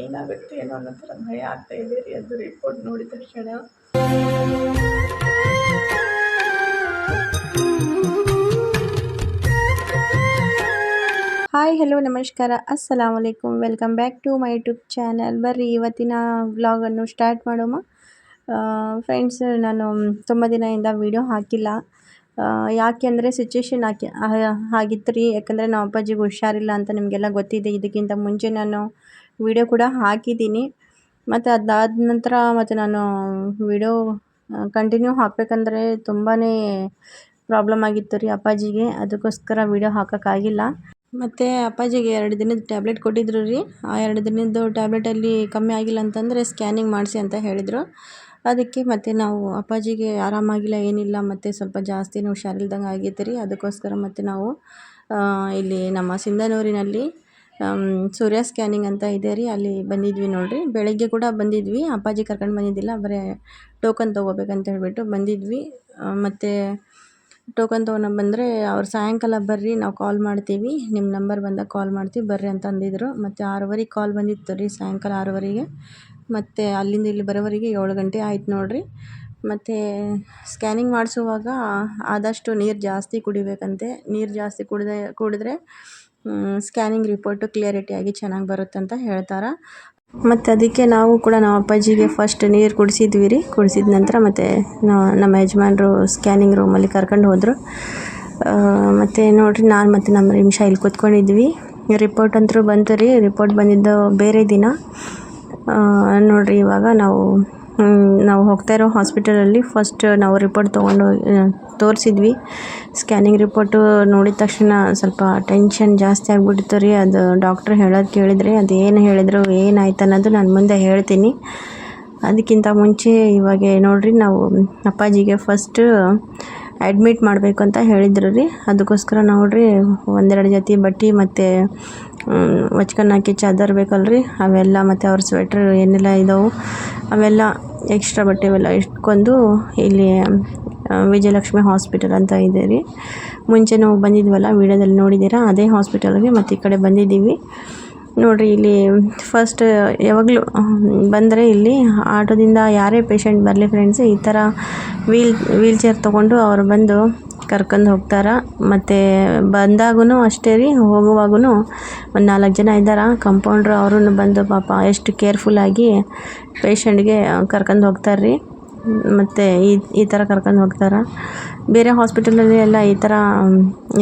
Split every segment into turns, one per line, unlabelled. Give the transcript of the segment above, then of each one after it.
ಏನಾಗುತ್ತೆ ಏನೋ ಅನ್ನೋ ಥರ ಭಯ ಆಗ್ತಾ ಇದೆ ರೀ ಅದು ರಿಪೋರ್ಟ್ ನೋಡಿದ ತಕ್ಷಣ. ಹಾಯ್ ಹಲೋ ನಮಸ್ಕಾರ ಅಸ್ಸಲಾಮು ಅಲೈಕುಮ್, welcome back to my YouTube channel. ಬರ್ರಿ ಇವತ್ತಿನ ವ್ಲಾಗನ್ನು ಸ್ಟಾರ್ಟ್ ಮಾಡೋಣ. ಫ್ರೆಂಡ್ಸ್, ನಾನು ತುಂಬ ದಿನದಿಂದ ವೀಡಿಯೋ ಹಾಕಿಲ್ಲ. ಯಾಕೆ ಅಂದರೆ ಸಿಚುವೇಶನ್ ಆಗಿತ್ತು ರೀ. ಯಾಕಂದರೆ ನಮ್ಮ ಅಪ್ಪಾಜಿಗೆ ಹುಷಾರಿಲ್ಲ ಅಂತ ನಿಮಗೆಲ್ಲ ಗೊತ್ತಿದೆ. ಇದಕ್ಕಿಂತ ಮುಂಚೆ ನಾನು ವಿಡಿಯೋ ಕೂಡ ಹಾಕಿದ್ದೀನಿ. ಮತ್ತು ಅದಾದ ನಂತರ ಮತ್ತು ನಾನು ವಿಡಿಯೋ ಕಂಟಿನ್ಯೂ ಹಾಕಬೇಕಂದ್ರೆ ತುಂಬಾ ಪ್ರಾಬ್ಲಮ್ ಆಗಿತ್ತು ರೀ ಅಪ್ಪಾಜಿಗೆ. ಅದಕ್ಕೋಸ್ಕರ ವಿಡಿಯೋ ಹಾಕೋಕ್ಕಾಗಿಲ್ಲ. ಮತ್ತು ಅಪ್ಪಾಜಿಗೆ 2 ದಿನದ ಟ್ಯಾಬ್ಲೆಟ್ ಕೊಟ್ಟಿದ್ರು ರೀ. ಆ 2 ದಿನದ್ದು ಟ್ಯಾಬ್ಲೆಟಲ್ಲಿ ಕಮ್ಮಿ ಆಗಿಲ್ಲ ಅಂತಂದರೆ ಸ್ಕ್ಯಾನಿಂಗ್ ಮಾಡಿಸಿ ಅಂತ ಹೇಳಿದರು. ಅದಕ್ಕೆ ಮತ್ತು ನಾವು ಅಪ್ಪಾಜಿಗೆ ಆರಾಮಾಗಿಲ್ಲ, ಏನಿಲ್ಲ, ಮತ್ತು ಸ್ವಲ್ಪ ಜಾಸ್ತಿನೇ ಹುಷಾರಿಲ್ದಂಗೆ ಆಗಿತ್ತು ರೀ. ಅದಕ್ಕೋಸ್ಕರ ಮತ್ತು ನಾವು ಇಲ್ಲಿ ನಮ್ಮ ಸಿಂಧನೂರಿನಲ್ಲಿ ಸೂರ್ಯ ಸ್ಕ್ಯಾನಿಂಗ್ ಅಂತ ಇದೆ ರೀ, ಅಲ್ಲಿ ಬಂದಿದ್ವಿ ನೋಡಿರಿ. ಬೆಳಗ್ಗೆ ಕೂಡ ಬಂದಿದ್ವಿ, ಅಪ್ಪಾಜಿ ಕರ್ಕೊಂಡು ಬಂದಿದ್ದಿಲ್ಲ, ಬರೀ ಟೋಕನ್ ತೊಗೋಬೇಕಂತ ಹೇಳಿಬಿಟ್ಟು ಬಂದಿದ್ವಿ. ಮತ್ತು ಟೋಕನ್ ತೊಗೊಂಡು ಬಂದರೆ ಅವ್ರು ಸಾಯಂಕಾಲ ಬರ್ರಿ, ನಾವು ಕಾಲ್ ಮಾಡ್ತೀವಿ, ನಿಮ್ಮ ನಂಬರ್ ಬಂದಾಗ ಕಾಲ್ ಮಾಡ್ತೀವಿ ಬರ್ರಿ ಅಂತ ಅಂದಿದ್ರು. ಮತ್ತು 6:30 ಕಾಲ್ ಬಂದಿತ್ತು ರೀ, ಸಾಯಂಕಾಲ 6:30ಗೆ. ಮತ್ತು ಅಲ್ಲಿಂದ ಇಲ್ಲಿ ಬರೋವರೆಗೆ 7 ಗಂಟೆ ಆಯ್ತು ನೋಡಿರಿ. ಮತ್ತು ಸ್ಕ್ಯಾನಿಂಗ್ ಮಾಡಿಸುವಾಗ ಆದಷ್ಟು ನೀರು ಜಾಸ್ತಿ ಕುಡಿಬೇಕಂತೆ. ನೀರು ಜಾಸ್ತಿ ಕುಡಿದ್ರೆ ಸ್ಕ್ಯಾನಿಂಗ್ ರಿಪೋರ್ಟು ಕ್ಲಿಯರಿಟಿಯಾಗಿ ಚೆನ್ನಾಗಿ ಬರುತ್ತಂತ ಹೇಳ್ತಾರೆ. ಮತ್ತು ಅದಕ್ಕೆ ನಾವು ಕೂಡ ನಮ್ಮ ಅಪ್ಪಾಜಿಗೆ ಫಸ್ಟ್ ನೀರು ಕುಡಿಸಿದ್ವಿ ರೀ. ಕುಡಿಸಿದ ನಂತರ ಮತ್ತು ನಮ್ಮ ಯಜಮಾನ್ರು ಸ್ಕ್ಯಾನಿಂಗ್ ರೂಮಲ್ಲಿ ಕರ್ಕೊಂಡು ಹೋದರು. ಮತ್ತು ನೋಡಿರಿ, ನಾನು ಮತ್ತು ನಮ್ಮ ನಿಮಿಷ ಇಲ್ಲಿ ಕೂತ್ಕೊಂಡಿದ್ವಿ. ರಿಪೋರ್ಟ್ ಅಂತೂ ಬಂತು ರೀ. ರಿಪೋರ್ಟ್ ಬಂದಿದ್ದು ಬೇರೆ ದಿನ ನೋಡಿರಿ. ಇವಾಗ ನಾವು ಹೋಗ್ತಾ ಇರೋ ಹಾಸ್ಪಿಟಲಲ್ಲಿ ಫಸ್ಟ್ ನಾವು ರಿಪೋರ್ಟ್ ತೊಗೊಂಡು ತೋರಿಸಿದ್ವಿ. ಸ್ಕ್ಯಾನಿಂಗ್ ರಿಪೋರ್ಟು ನೋಡಿದ ತಕ್ಷಣ ಸ್ವಲ್ಪ ಟೆನ್ಷನ್ ಜಾಸ್ತಿ ಆಗಿಬಿಟ್ಟಿತ್ತು ರೀ. ಅದು ಡಾಕ್ಟ್ರ್ ಹೇಳೋದು ಕೇಳಿದರೆ ಅದು ಏನು ಹೇಳಿದ್ರು, ಏನಾಯ್ತು ಅನ್ನೋದು ನಾನು ಮುಂದೆ ಹೇಳ್ತೀನಿ. ಅದಕ್ಕಿಂತ ಮುಂಚೆ ಇವಾಗ ನೋಡಿರಿ, ನಾವು ಅಪ್ಪಾಜಿಗೆ ಫಸ್ಟು ಅಡ್ಮಿಟ್ ಮಾಡಬೇಕು ಅಂತ ಹೇಳಿದ್ರು ರೀ. ಅದಕ್ಕೋಸ್ಕರ ನೋಡಿರಿ, 1-2 ಜೊತೆ ಬಟ್ಟೆ ಮತ್ತು ಹೊಚ್ಕೊಂಡು ಚಾದರ್ ಬೇಕಲ್ರಿ, ಅವೆಲ್ಲ ಮತ್ತು ಅವ್ರ ಸ್ವೆಟ್ರ್ ಏನೆಲ್ಲ ಇದಾವೆ ಅವೆಲ್ಲ ಎಕ್ಸ್ಟ್ರಾ ಬಟ್ಟೆ ಅವೆಲ್ಲ ಇಟ್ಕೊಂಡು ಇಲ್ಲಿ ವಿಜಯಲಕ್ಷ್ಮಿ ಹಾಸ್ಪಿಟಲ್ ಅಂತ ಇದೆ ರೀ. ಮುಂಚೆ ನಾವು ಬಂದಿದ್ವಲ್ಲ, ವೀಡಿಯೋದಲ್ಲಿ ನೋಡಿದ್ದೀರಾ, ಅದೇ ಹಾಸ್ಪಿಟಲ್ಗೆ ಮತ್ತು ಈ ಕಡೆ ಬಂದಿದ್ದೀವಿ ನೋಡಿರಿ. ಇಲ್ಲಿ ಫಸ್ಟ್ ಯಾವಾಗಲೂ ಬಂದರೆ ಇಲ್ಲಿ ಆಟೋದಿಂದ ಯಾರೇ ಪೇಷಂಟ್ ಬರಲಿ ಫ್ರೆಂಡ್ಸ್, ಈ ಥರ ವೀಲ್ ಚೇರ್ ತೊಗೊಂಡು ಅವ್ರು ಬಂದು ಕರ್ಕೊಂಡು ಹೋಗ್ತಾರೆ. ಮತ್ತು ಬಂದಾಗೂ ಅಷ್ಟೇ ರೀ, ಹೋಗುವಾಗೂ ಒಂದು 4 ಜನ ಇದ್ದಾರೆ ಕಂಪೌಂಡ್ರು. ಅವರು ಬಂದು ಪಾಪ ಎಷ್ಟು ಕೇರ್ಫುಲ್ಲಾಗಿ ಪೇಷಂಟ್ಗೆ ಕರ್ಕೊಂಡು ಹೋಗ್ತಾರೆ ರೀ. ಮತ್ತು ಈ ಥರ ಕರ್ಕೊಂಡು ಹೋಗ್ತಾರೆ. ಬೇರೆ ಹಾಸ್ಪಿಟಲಲ್ಲಿ ಎಲ್ಲ ಈ ಥರ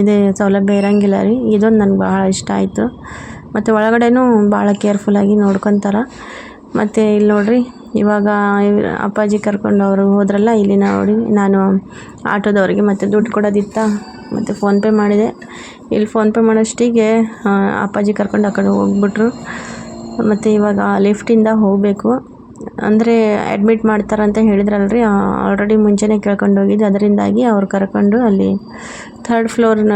ಇದೇ ಸೌಲಭ್ಯ ಇರೋಂಗಿಲ್ಲ ರೀ. ಇದೊಂದು ನನಗೆ ಭಾಳ ಇಷ್ಟ ಆಯಿತು. ಮತ್ತು ಒಳಗಡೆನೂ ಭಾಳ ಕೇರ್ಫುಲ್ಲಾಗಿ ನೋಡ್ಕೊತಾರೆ. ಮತ್ತು ಇಲ್ಲಿ ನೋಡಿರಿ, ಇವಾಗ ಅಪ್ಪಾಜಿ ಕರ್ಕೊಂಡು ಅವರು ಹೋದ್ರಲ್ಲ, ಇಲ್ಲಿ ನೋಡಿ ನಾನು ಆಟೋದವ್ರಿಗೆ ಮತ್ತು ದುಡ್ಡು ಕೊಡೋದಿತ್ತ ಮತ್ತು ಫೋನ್ಪೇ ಮಾಡಿದೆ. ಇಲ್ಲಿ ಫೋನ್ಪೇ ಮಾಡೋಷ್ಟಿಗೆ ಅಪ್ಪಾಜಿ ಕರ್ಕೊಂಡು ಆ ಕಡೆ ಹೋಗ್ಬಿಟ್ರು. ಮತ್ತು ಇವಾಗ ಲಿಫ್ಟಿಂದ ಹೋಗಬೇಕು. ಅಂದರೆ ಅಡ್ಮಿಟ್ ಮಾಡ್ತಾರಂತ ಹೇಳಿದ್ರಲ್ರಿ, ಆಲ್ರೆಡಿ ಮುಂಚೆನೇ ಕೇಳ್ಕೊಂಡು ಹೋಗಿದ್ದು. ಅದರಿಂದಾಗಿ ಅವ್ರು ಕರ್ಕೊಂಡು ಅಲ್ಲಿ 3rd ಫ್ಲೋರ್ನ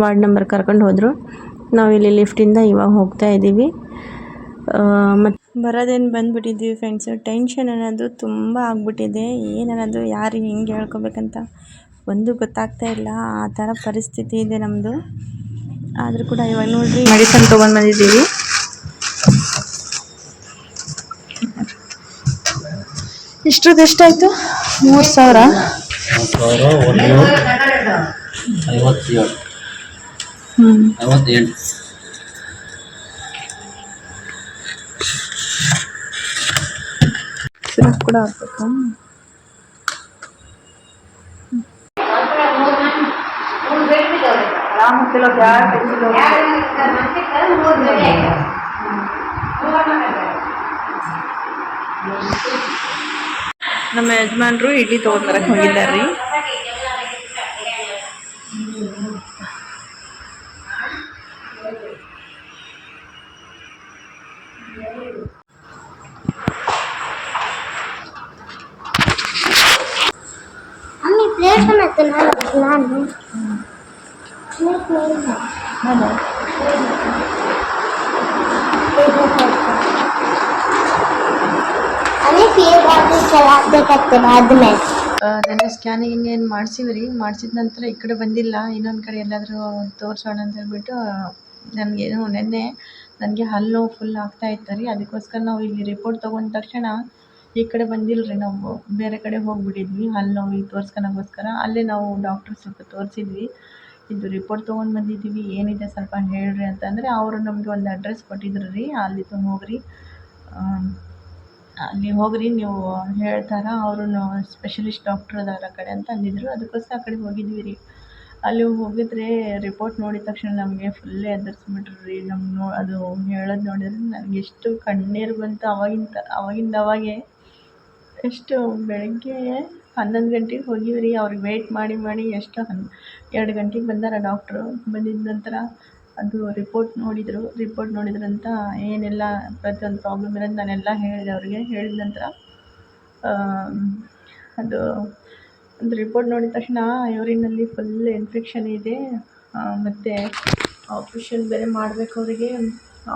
ವಾರ್ಡ್ ನಂಬರ್ ಕರ್ಕೊಂಡು ಹೋದರು. ನಾವು ಇಲ್ಲಿ ಲಿಫ್ಟಿಂದ ಇವಾಗ ಹೋಗ್ತಾ ಇದ್ದೀವಿ. ಮತ್ತು ಬರೋದೇನು ಬಂದುಬಿಟ್ಟಿದ್ದೀವಿ ಫ್ರೆಂಡ್ಸು. ಟೆನ್ಷನ್ ಅನ್ನೋದು ತುಂಬ ಆಗ್ಬಿಟ್ಟಿದೆ. ಏನನ್ನೋದು ಯಾರಿಗೆ ಹೆಂಗೆ ಹೇಳ್ಕೊಬೇಕಂತ ಒಂದು ಗೊತ್ತಾಗ್ತಾ ಇಲ್ಲ. ಆ ಥರ ಪರಿಸ್ಥಿತಿ ಇದೆ ನಮ್ಮದು. ಆದರೂ ಕೂಡ ಇವಾಗ ನೋಡಿರಿ, ಮೆಡಿಸನ್ ತೊಗೊಂಡು ಬಂದಿದ್ದೀವಿ. ಇಷ್ಟರದ್ದು ಎಷ್ಟಾಯಿತು? 3,000.
3,157.
ಹ್ಞೂ
58.
ಸಿರಪ್ ಕೂಡ ಹಾಕ್ಬೇಕಾ? ನಮ್ಮ ಯಜಮಾನ್ರು ಇಡ್ಲಿ ತೊಗೊಂಡ್ಬರಕ್ಕೆ ಹೋಗಿದ್ದಾರೆ ರೀ. ನೆನ್ನೆ ಸ್ಕ್ಯಾನಿಂಗ್ ಏನು ಮಾಡಿಸಿವಿ ರೀ. ಮಾಡಿಸಿದ ನಂತರ ಈ ಕಡೆ ಬಂದಿಲ್ಲ, ಇನ್ನೊಂದು ಕಡೆ ಎಲ್ಲಾದರೂ ತೋರಿಸೋಣ ಅಂತ ಹೇಳ್ಬಿಟ್ಟು ನನಗೇನು ನೆನ್ನೆ ನನಗೆ ಹಲ್ಲು ನೋವು ಫುಲ್ ಆಗ್ತಾ ಇತ್ತು ರೀ. ಅದಕ್ಕೋಸ್ಕರ ನಾವು ಇಲ್ಲಿ ರಿಪೋರ್ಟ್ ತೊಗೊಂಡ ತಕ್ಷಣ ಈ ಕಡೆ ಬಂದಿಲ್ಲ ರೀ, ನಾವು ಬೇರೆ ಕಡೆ ಹೋಗಿಬಿಟ್ಟಿದ್ವಿ ಹಲ್ಲು ನೋವಿಗೆ ತೋರ್ಸ್ಕೊಳಕ್ಕೋಸ್ಕರ. ಅಲ್ಲೇ ನಾವು ಡಾಕ್ಟ್ರ್ ಸ್ವಲ್ಪ ತೋರಿಸಿದ್ವಿ. ಇದು ರಿಪೋರ್ಟ್ ತೊಗೊಂಡು ಬಂದಿದ್ದೀವಿ, ಏನಿದೆ ಸ್ವಲ್ಪ ಹೇಳ್ರಿ ಅಂತಂದರೆ ಅವರು ನಮಗೆ ಒಂದು ಅಡ್ರೆಸ್ ಕೊಟ್ಟಿದ್ರು ರೀ, ಅಲ್ಲಿ ಹೋಗ್ರಿ, ಅಲ್ಲಿ ಹೋಗ್ರಿ ನೀವು ಹೇಳ್ತಾರೆ, ಅವರು ಸ್ಪೆಷಲಿಸ್ಟ್ ಡಾಕ್ಟ್ರ್ ಅದಾರ ಆ ಕಡೆ ಅಂತ ಅಂದಿದ್ರು. ಅದಕ್ಕೋಸ್ಕರ ಆ ಕಡೆ ಹೋಗಿದ್ವಿ ರೀ. ಅಲ್ಲಿ ಹೋಗಿದ್ರೆ ರಿಪೋರ್ಟ್ ನೋಡಿದ ತಕ್ಷಣ ನಮಗೆ ಫುಲ್ ಎದುರಿಸ್ಬಿಟ್ರು ರೀ. ಅದು ಹೇಳೋದು ನೋಡಿದ್ರೆ ನನಗೆ ಎಷ್ಟು ಕಣ್ಣೀರು ಬಂತು. ಅವಾಗಿಂದ ಅವಾಗೆ ಎಷ್ಟು ಬೆಳಗ್ಗೆ 11 ಗಂಟೆಗೆ ಹೋಗಿವಿ ರೀ. ಅವ್ರಿಗೆ ವೆಯ್ಟ್ ಮಾಡಿ ಎಷ್ಟು 2 ಗಂಟೆಗೆ ಬಂದಾರ ಡಾಕ್ಟ್ರು. ಬಂದಿದ್ದ ನಂತರ ಅದು ರಿಪೋರ್ಟ್ ನೋಡಿದ್ರಂತ ಏನೆಲ್ಲ ಪ್ರತಿಯೊಂದು ಪ್ರಾಬ್ಲಮ್ ಇರೋದು ನಾನೆಲ್ಲ ಹೇಳಿದೆ ಅವ್ರಿಗೆ. ಹೇಳಿದ ನಂತರ ಅದು ಒಂದು ರಿಪೋರ್ಟ್ ನೋಡಿದ ತಕ್ಷಣ ಯೂರಿನಲ್ಲಿ ಫುಲ್ ಇನ್ಫೆಕ್ಷನ್ ಇದೆ, ಮತ್ತು ಆಪ್ರೇಷನ್ ಬೇರೆ ಮಾಡಬೇಕು ಅವರಿಗೆ.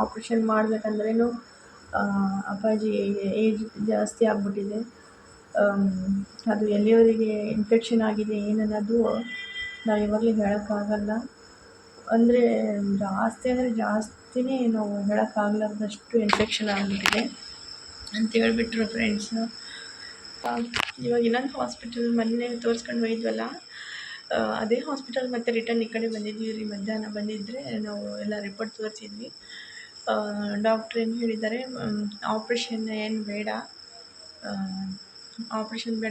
ಆಪ್ರೇಷನ್ ಮಾಡಬೇಕಂದ್ರೇನು ಅಪ್ಪಾಜಿ ಏಜ್ ಜಾಸ್ತಿ ಆಗಿಬಿಟ್ಟಿದೆ. ಅದು ಎಲ್ಲಿಯವರೆಗೆ ಇನ್ಫೆಕ್ಷನ್ ಆಗಿದೆ ಏನನ್ನೋದು ನಾವು ಇವಾಗಲೇ ಹೇಳೋಕ್ಕಾಗಲ್ಲ. ಅಂದರೆ ಜಾಸ್ತಿನೇ ನಾವು ಹೇಳೋಕ್ಕಾಗಲಾರ್ದಷ್ಟು ಇನ್ಫೆಕ್ಷನ್ ಆಗಿಬಿಟ್ಟಿದೆ ಅಂತ ಹೇಳಿಬಿಟ್ರು ಫ್ರೆಂಡ್ಸು. ಇವಾಗ ಇನ್ನೊಂದು ಹಾಸ್ಪಿಟಲ್ ಮೊನ್ನೆ ತೋರಿಸ್ಕೊಂಡು ಹೋಗಿದ್ವಲ್ಲ, ಅದೇ ಹಾಸ್ಪಿಟಲ್ ಮತ್ತೆ ರಿಟರ್ನ್ ಈ ಕಡೆ ಬಂದಿದ್ವಿ ರೀ. ಮಧ್ಯಾಹ್ನ ಬಂದಿದ್ದರೆ ನಾವು ಎಲ್ಲ ರಿಪೋರ್ಟ್ ತೋರಿಸಿದ್ವಿ. ಡಾಕ್ಟ್ರ್ ಏನು ಹೇಳಿದ್ದಾರೆ, ಆಪ್ರೇಷನ್ ಏನು ಬೇಡ,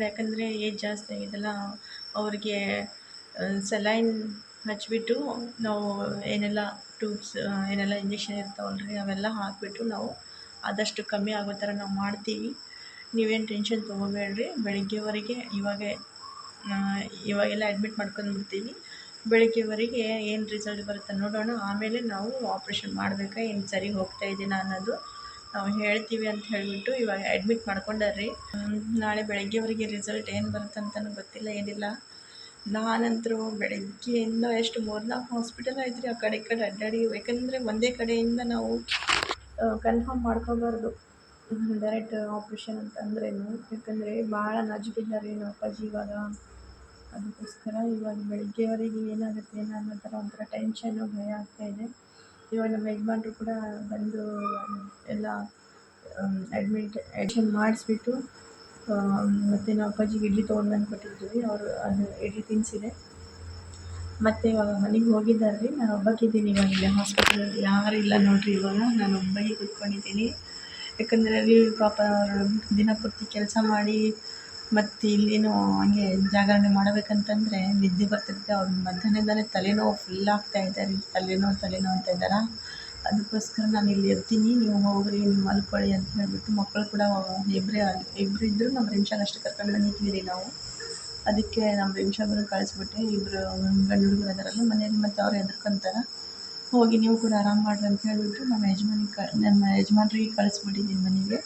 ಯಾಕಂದರೆ ಏಜ್ ಜಾಸ್ತಿ ಆಗಿದೆಲ್ಲ, ಅವ್ರಿಗೆ ಸಲೈನ್ ಹಚ್ಬಿಟ್ಟು ನಾವು ಏನೆಲ್ಲ ಟ್ಯೂಬ್ಸ್ ಏನೆಲ್ಲ ಇಂಜೆಕ್ಷನ್ ಇರ್ತಾವಲ್ಲ ರೀ, ಅವೆಲ್ಲ ಹಾಕಿಬಿಟ್ಟು ನಾವು ಆದಷ್ಟು ಕಮ್ಮಿ ಆಗೋ ಥರ ನಾವು ಮಾಡ್ತೀವಿ. ನೀವೇನು ಟೆನ್ಷನ್ ತೊಗೋಬೇಡ್ರಿ. ಬೆಳಗ್ಗೆವರೆಗೆ ಇವಾಗೆಲ್ಲ ಅಡ್ಮಿಟ್ ಮಾಡ್ಕೊಂಡ್ಬಿಡ್ತೀವಿ. ಬೆಳಗ್ಗೆವರೆಗೆ ಏನು ರಿಸಲ್ಟ್ ಬರುತ್ತೆ ನೋಡೋಣ. ಆಮೇಲೆ ನಾವು ಆಪ್ರೇಷನ್ ಮಾಡಬೇಕಾ ಏನು ಸರಿ ಹೋಗ್ತಾ ಇದೀನಾ ಅನ್ನೋದು ನಾವು ಹೇಳ್ತೀವಿ ಅಂತ ಹೇಳಿಬಿಟ್ಟು ಇವಾಗ ಅಡ್ಮಿಟ್ ಮಾಡ್ಕೊಂಡಾರ್ರಿ. ನಾಳೆ ಬೆಳಗ್ಗೆವರೆಗೆ ರಿಸಲ್ಟ್ ಏನು ಬರುತ್ತೆ ಅಂತಲೂ ಗೊತ್ತಿಲ್ಲ, ಏನಿಲ್ಲ. ನಾನಂತರೂ ಬೆಳಗ್ಗೆಯಿಂದ ಎಷ್ಟು 3-4 ಹಾಸ್ಪಿಟಲ್ ಆಯ್ತು ರೀ, ಆ ಕಡೆ ಈ ಕಡೆ ಅಡ್ಡಾಡಿ. ಯಾಕಂದರೆ ಒಂದೇ ಕಡೆಯಿಂದ ನಾವು ಕನ್ಫರ್ಮ್ ಮಾಡ್ಕೋಬಾರ್ದು ಡೈರೆಕ್ಟ್ ಆಪ್ರೇಷನ್ ಅಂತಂದ್ರೇನು. ಯಾಕಂದರೆ ಭಾಳ ನಾಜೂಕಿದ್ದಾರೆ ನಮ್ಮ ಅಪ್ಪಾಜಿ ಇವಾಗ. ಅದಕ್ಕೋಸ್ಕರ ಇವಾಗ ಬೆಳಗ್ಗೆವರೆಗೆ ಏನಾಗುತ್ತೆ ಏನೋ ಅನ್ನೋ ಥರ ಒಂಥರ ಟೆನ್ಷನ್ನು, ಭಯ ಆಗ್ತಾಯಿದೆ. ಇವಾಗ ನಮ್ಮ ಯಜಮಾನ್ರು ಕೂಡ ಬಂದು ಎಲ್ಲ ಅಡ್ಮಿಷನ್ ಮಾಡಿಸ್ಬಿಟ್ಟು ಮತ್ತು ನಮ್ಮ ಅಪ್ಪಾಜಿಗೆ ಇಡ್ಲಿ ತೊಗೊಂಡ್ಬಂದು ಕೊಟ್ಟಿದ್ವಿ. ಅವರು ಅದು ಇಡ್ಲಿ ತಿನ್ನಿಸಿದೆ. ಮತ್ತು ಇವಾಗ ಮನೆಗೆ ಹೋಗಿದ್ದಾರೆ ರೀ. ನಾನು ಒಬ್ಬಾಕಿದ್ದೀನಿ ಇವಾಗ ಇಲ್ಲಿ ಹಾಸ್ಪಿಟಲಲ್ಲಿ. ಯಾರೂ ಇಲ್ಲ ನೋಡಿರಿ, ಇವಾಗ ನಾನು ಒಬ್ಬಾಕಿ ಕೂತ್ಕೊಂಡಿದ್ದೀನಿ. ಯಾಕಂದರೆ ಅಲ್ಲಿ ಪಾಪ ಅವರು ದಿನಪೂರ್ತಿ ಕೆಲಸ ಮಾಡಿ ಮತ್ತು ಇಲ್ಲಿನೂ ಹಂಗೆ ಜಾಗರಣೆ ಮಾಡಬೇಕಂತಂದರೆ ನಿದ್ದೆ ಬರ್ತಿರುತ್ತೆ. ಅವ್ರು ಮಧ್ಯಾಹ್ನದಿಂದಲೇ ತಲೆನೋವು ಫುಲ್ ಆಗ್ತಾಯಿದೆ ರೀ. ತಲೆನೋವು ಅಂತ ಇದ್ದಾರೆ. ಅದಕ್ಕೋಸ್ಕರ ನಾನು ಇಲ್ಲಿ ಇರ್ತೀನಿ, ನೀವು ಹೋಗ್ರಿ, ನೀವು ಮಲ್ಕೊಳ್ಳಿ ಅಂತ ಹೇಳಿಬಿಟ್ಟು. ಮಕ್ಕಳು ಕೂಡ ಇಬ್ಬರು ಇದ್ದರು. ನಮ್ಮ ರಿಮ್ಷಾಗ ಅಷ್ಟು ಕರ್ಕೊಂಡು ಬಂದಿದ್ವಿ ರೀ ನಾವು. ಅದಕ್ಕೆ ನಮ್ಮ ರಿಮ್ಷಾಗನ್ನು ಕಳಿಸ್ಬಿಟ್ಟೆ. ಇಬ್ಬರು ಗಂಡು ಹುಡುಗರು ಅದಾರಲ್ಲ ಮನೆಯಲ್ಲಿ, ಮತ್ತು ಅವ್ರು ಹೆದರ್ಕೊಂತಾರೆ. ಹೋಗಿ ನೀವು ಕೂಡ ಆರಾಮ ಮಾಡಿರಿ ಅಂತ ಹೇಳಿಬಿಟ್ಟು ನಮ್ಮ ಯಜಮಾನ್ರಿಗೆ ಕಳಿಸ್ಬಿಟ್ಟಿದ್ದೀನಿ ಮನೆಗೆ.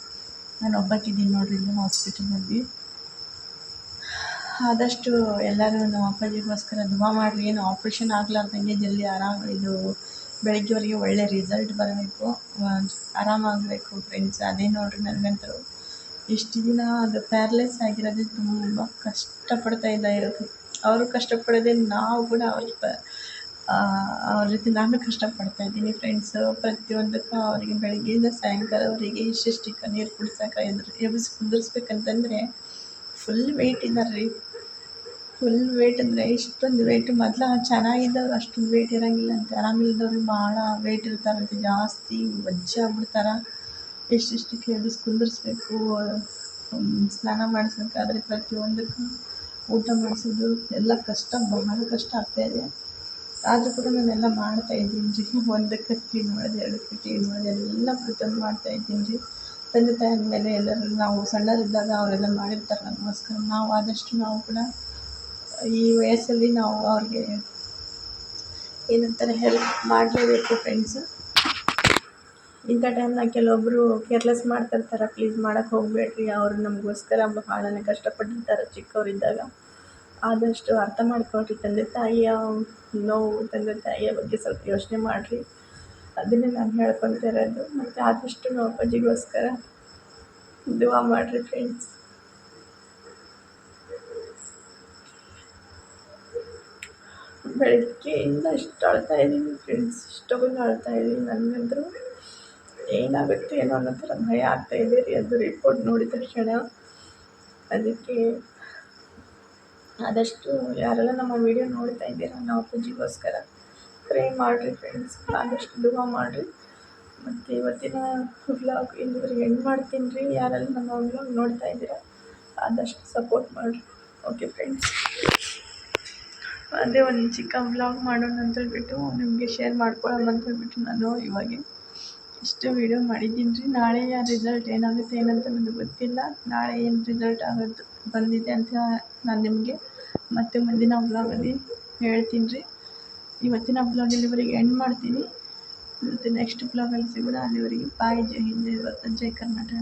ನಾನು ಒಬ್ಬಾಕಿದ್ದೀನಿ ನೋಡಿರಿ ಇಲ್ಲಿ ಹಾಸ್ಪಿಟಲಲ್ಲಿ. ಆದಷ್ಟು ಎಲ್ಲರೂ ನಮ್ಮ ಅಪ್ಪಾಜಿಗೋಸ್ಕರ ದುವಾ ಮಾಡಿರಿ. ಏನು ಆಪ್ರೇಷನ್ ಆಗಲಾರ್ದಂಗೆ ಜಲ್ದಿ ಇದು ಬೆಳಗ್ಗೆವರೆಗೆ ಒಳ್ಳೆ ರಿಸಲ್ಟ್ ಬರಬೇಕು, ಆರಾಮಾಗಬೇಕು ಫ್ರೆಂಡ್ಸ್. ಅದೇ ನೋಡಿರಿ ನನಗಂತೂ ಇಷ್ಟು ದಿನ ಅದು ಪ್ಯಾರ್ಲೈಸ್ ಆಗಿರೋದೇ ತುಂಬ ಕಷ್ಟಪಡ್ತಾ ಇದ್ದಾರೆ. ಅವರು ಕಷ್ಟಪಡೋದೇ ನಾವು ಕೂಡ ಅವ್ರ ಜೊತೆ ನಾನು ಕಷ್ಟಪಡ್ತಾಯಿದ್ದೀನಿ ಫ್ರೆಂಡ್ಸು. ಪ್ರತಿಯೊಂದಕ್ಕೂ ಅವರಿಗೆ ಬೆಳಗ್ಗೆಯಿಂದ ಸಾಯಂಕಾಲವರೆಗೆ ಇಷ್ಟಿಷ್ಟು ನೀರು ಕುಡ್ಸೋಕೆ ಎಬ್ಬಿಸಿ ಕುಂದಿರ್ಸ್ಬೇಕಂತಂದರೆ ಫುಲ್ ವೆಯ್ಟ್ ಇದ್ದಾರೆ ರೀ. ಫುಲ್ ವೆಯ್ಟ್ ಅಂದರೆ ಇಷ್ಟೊಂದು ವೆಯ್ಟ್. ಮೊದಲು ಚೆನ್ನಾಗಿದ್ದವ್ರು ಅಷ್ಟೊಂದು ವೆಯ್ಟ್ ಇರೋಂಗಿಲ್ಲ ಅಂತೆ. ಆರಾಮಿಲ್ದವ್ರು ಭಾಳ ವೆಯ್ಟ್ ಇರ್ತಾರಂತೆ, ಜಾಸ್ತಿ ಆಗ್ಬಿಡ್ತಾರೆ. ಇಷ್ಟಿಷ್ಟಕ್ಕೆ ಎಬ್ಬಿಸಿ ಕುಂದಿರ್ಸ್ಬೇಕು, ಸ್ನಾನ ಮಾಡಿಸ್ಬೇಕಾದ್ರೆ ಪ್ರತಿಯೊಂದಕ್ಕೂ ಊಟ ಮಾಡಿಸೋದು ಎಲ್ಲ ಕಷ್ಟ, ಬಹಳ ಕಷ್ಟ ಆಗ್ತಾಯಿದೆ. ಆದರೂ ಕೂಡ ನಾನೆಲ್ಲ ಮಾಡ್ತಾಯಿದ್ದೀನಿ ರೀ. ಒಂದಕ್ಕೆ ಕ್ಲೀನ್ ಮಾಡೋದು, ಎರಡಕ್ಕೆ ಕ್ಲೀನ್ ಮಾಡೋದು, ಎಲ್ಲ ಪ್ರತಿಯೊಂದು ಮಾಡ್ತಾಯಿದ್ದೀನಿ ರೀ. ತಂದೆ ತಾಯಿ ಅಂದಮೇಲೆ ಎಲ್ಲರೂ ನಾವು ಸಣ್ಣವರಿದ್ದಾಗ ಅವರೆಲ್ಲ ಮಾಡಿರ್ತಾರೆ ನಮಗೋಸ್ಕರ. ನಾವು ಆದಷ್ಟು ನಾವು ಕೂಡ ಈ ವಯಸ್ಸಲ್ಲಿ ನಾವು ಅವ್ರಿಗೆ ಏನಂತಾರೆ ಹೆಲ್ಪ್ ಮಾಡಲೇಬೇಕು ಫ್ರೆಂಡ್ಸು. ಇಂಥ ಟೈಮ್ನಾಗ ಕೆಲವೊಬ್ಬರು ಕೇರ್ಲೆಸ್ ಮಾಡ್ತಿರ್ತಾರೆ. ಪ್ಲೀಸ್ ಮಾಡೋಕ್ಕೆ ಹೋಗಬೇಡ್ರಿ. ಅವರು ನಮಗೋಸ್ಕರ ಭಾಳನೇ ಕಷ್ಟಪಟ್ಟಿರ್ತಾರೆ ಚಿಕ್ಕವರಿದ್ದಾಗ. ಆದಷ್ಟು ಅರ್ಥ ಮಾಡ್ಕೊಳ್ರಿ. ತಂದೆ ತಾಯಿಯ ನೋವು, ತಂದೆ ತಾಯಿಯ ಬಗ್ಗೆ ಸ್ವಲ್ಪ ಯೋಚನೆ ಮಾಡಿರಿ. ಅದನ್ನೇ ನಾನು ಹೇಳ್ಕೊಳ್ತಾ ಇರೋದು. ಮತ್ತು ಆದಷ್ಟು ನಮ್ಮ ಅಪ್ಪಾಜಿಗೋಸ್ಕರ ದುವಾ ಮಾಡಿರಿ ಫ್ರೆಂಡ್ಸ್. ಬೆಳಗ್ಗೆಯಿಂದ ಇಷ್ಟು ಅಳ್ತಾಯಿದ್ದೀನಿ ಫ್ರೆಂಡ್ಸ್, ಇಷ್ಟೊಂದು ಅಳ್ತಾಯಿದ್ದೀನಿ. ನನಗಂತೂ ಏನಾಗುತ್ತೆ ಏನೋ ಅನ್ನೋ ಥರ ಭಯ ಆಗ್ತಾಯಿದೆ ರೀ ಅದು ರಿಪೋರ್ಟ್ ನೋಡಿದ ತಕ್ಷಣ. ಅದಕ್ಕೆ ಆದಷ್ಟು ಯಾರೆಲ್ಲ ನಮ್ಮ ವೀಡಿಯೋ ನೋಡ್ತಾ ಇದ್ದೀರಾ ನಮ್ಮ ಅಪ್ಪಾಜಿಗೋಸ್ಕರ ಪ್ರೇ ಮಾಡಿರಿ ಫ್ರೆಂಡ್ಸ್, ಆದಷ್ಟು ದುವಾ ಮಾಡಿರಿ. ಮತ್ತು ಇವತ್ತಿನ ವ್ಲಾಗ್ ಇಲ್ಲಿವರೆಗೆ ಎಂಡ್ ಮಾಡ್ತೀನಿ ರೀ. ಯಾರೆಲ್ಲ ನಮ್ಮ ವ್ಲಾಗ್ ನೋಡ್ತಾ ಇದ್ದೀರಾ ಆದಷ್ಟು ಸಪೋರ್ಟ್ ಮಾಡಿರಿ. ಓಕೆ ಫ್ರೆಂಡ್ಸ್, ಅದೇ ಒಂದು ಚಿಕ್ಕ ವ್ಲಾಗ್ ಮಾಡೋಣ ಅಂತ ಹೇಳ್ಬಿಟ್ಟು ನಿಮಗೆ ಶೇರ್ ಮಾಡ್ಕೊಳ್ಳೋಣ ಅಂತ ಹೇಳ್ಬಿಟ್ಟು ನಾನು ಇವಾಗ ಇಷ್ಟು ವೀಡಿಯೋ ಮಾಡಿದ್ದೀನಿ ರೀ. ನಾಳೆಯ ರಿಸಲ್ಟ್ ಏನಾಗುತ್ತೆ ಏನಂತ ನನಗೆ ಗೊತ್ತಿಲ್ಲ. ನಾಳೆ ಏನು ರಿಸಲ್ಟ್ ಆಗೋದು ಬಂದಿದೆ ಅಂತ ನಾನು ನಿಮಗೆ ಮತ್ತೆ ಮುಂದಿನ ವ್ಲಾಗಲ್ಲಿ ಹೇಳ್ತೀನಿ ರೀ. ಇವತ್ತಿನ ವ್ಲಾಗ್ ಇಲ್ಲಿವರೆಗೆ ಎಂಡ್ ಮಾಡ್ತೀನಿ. ಮತ್ತು ನೆಕ್ಸ್ಟ್ ವ್ಲಾಗಲ್ಲಿ ಸಿಗೋಣ. ಅಲ್ಲಿವರೆಗೆ ಬಾಯ್. ಜೈ ಹಿಂದ್, ಜೈ ಕರ್ನಾಟಕ.